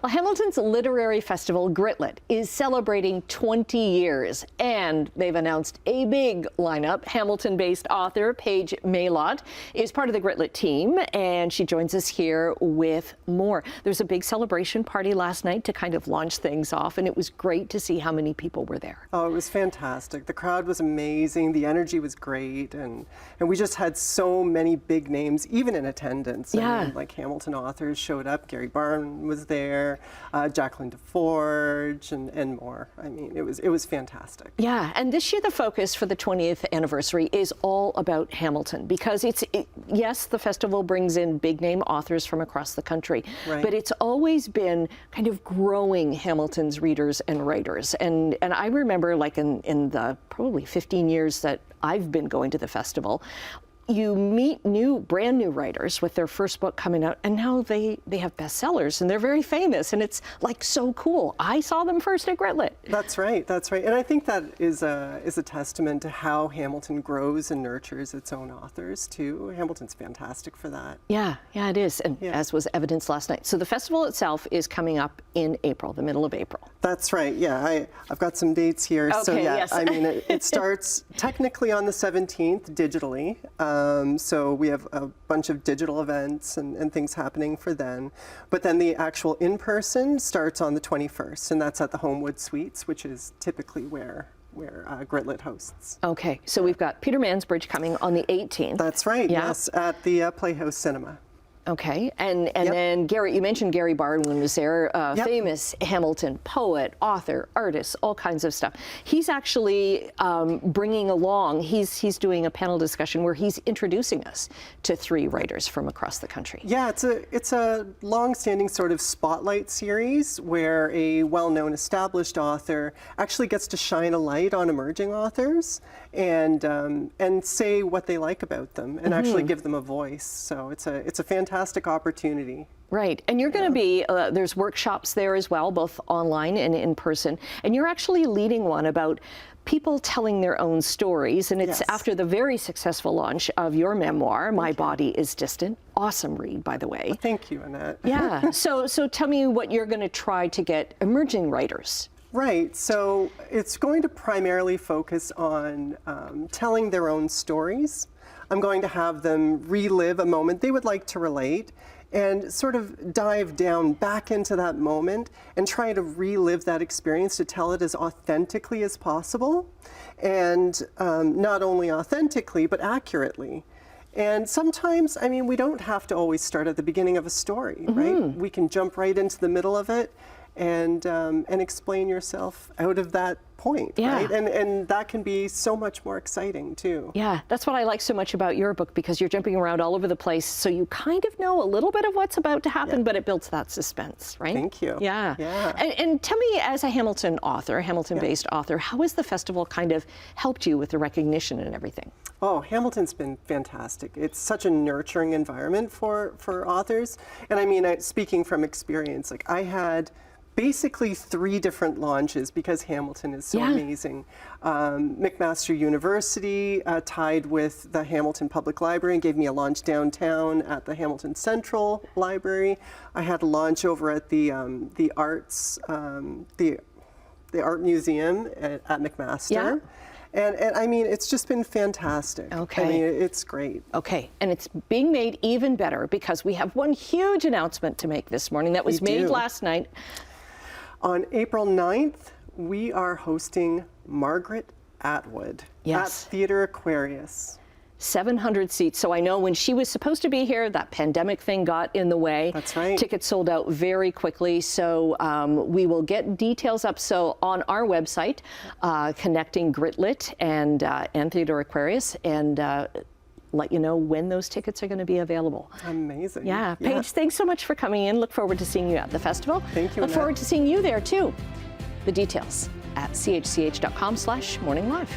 Well, Hamilton's literary festival, gritLIT, is celebrating 20 years, and they've announced a big lineup. Hamilton-based author Paige Maylott is part of the gritLIT team, and she joins us here with more. There's a big celebration party last night to kind of launch things off, and it was great to see how many people were there. Oh, it was fantastic. The crowd was amazing. The energy was great, and we just had so many big names, even in attendance. Yeah. I mean, like Hamilton authors showed up. Gary Barn was there. Jacqueline DeForge and more. I mean, it was fantastic. Yeah, and this year the focus for the 20th anniversary is all about Hamilton, because yes, the festival brings in big name authors from across the country, Right. but it's always been kind of growing Hamilton's readers and writers. And I remember, like in the probably 15 years that I've been going to the festival, you meet brand new writers with their first book coming out, and now they have bestsellers and they're very famous, and it's like so cool. I saw them first at gritLIT. That's right. That's right. And I think that is a testament to how Hamilton grows and nurtures its own authors too. Hamilton's fantastic for that. Yeah, it is, and as was evidenced last night. So the festival itself is coming up in April, the middle of April. That's right. Yeah, I've got some dates here. Okay, so yeah, yes. I mean, it starts technically on the 17th digitally. So we have a bunch of digital events and things happening for then. But then the actual in-person starts on the 21st, and that's at the Homewood Suites, which is typically where gritLIT hosts. Okay, so we've got Peter Mansbridge coming on the 18th. That's right, Yeah. yes, at the Playhouse Cinema. Okay, and then Gary, you mentioned Gary Barnwin was there, Yep. famous Hamilton poet, author, artist, all kinds of stuff. He's actually bringing along, he's doing a panel discussion where he's introducing us to 3 writers from across the country. Yeah, it's a long-standing sort of spotlight series where a well-known established author actually gets to shine a light on emerging authors and say what they like about them and actually give them a voice. So it's a fantastic opportunity. Right, and you're going to be, there's workshops there as well, both online and in person, and you're actually leading one about people telling their own stories, and it's Yes. after the very successful launch of your memoir, My Body is Distant. Awesome read, by the way. Thank you, Annette. Yeah, so tell me what you're going to try to get emerging writers. Right, so it's going to primarily focus on telling their own stories. I'm going to have them relive a moment they would like to relate and sort of dive down back into that moment and try to relive that experience to tell it as authentically as possible, and not only authentically but accurately. And sometimes, I mean, we don't have to always start at the beginning of a story, right? We can jump right into the middle of it and explain yourself out of that point, right? And that can be so much more exciting too. Yeah, that's what I like so much about your book, because you're jumping around all over the place, so you kind of know a little bit of what's about to happen, but it builds that suspense, right? Thank you. Yeah. Yeah. And tell me, as a Hamilton author, Hamilton-based author, how has the festival kind of helped you with the recognition and everything? Oh, Hamilton's been fantastic. It's such a nurturing environment for authors. And I mean, speaking from experience, like I had basically 3 different launches because Hamilton is so amazing. McMaster University tied with the Hamilton Public Library and gave me a launch downtown at the Hamilton Central Library. I had a launch over at the Arts, the Art Museum at McMaster. Yeah. And I mean, it's just been fantastic. Okay. I mean, it's great. Okay, and it's being made even better because we have one huge announcement to make this morning that was made last night. On April 9th, we are hosting Margret Atwood at Theatre Aquarius. 700 seats. So I know when she was supposed to be here, that pandemic thing got in the way. That's right. Tickets sold out very quickly. So we will get details up. So on our website, connecting gritLIT and Theatre Aquarius, and let you know when those tickets are going to be available. Amazing. Yeah. Paige, thanks so much for coming in. Look forward to seeing you at the festival. Thank you, Look forward to seeing you there too. The details at chch.com/morninglive.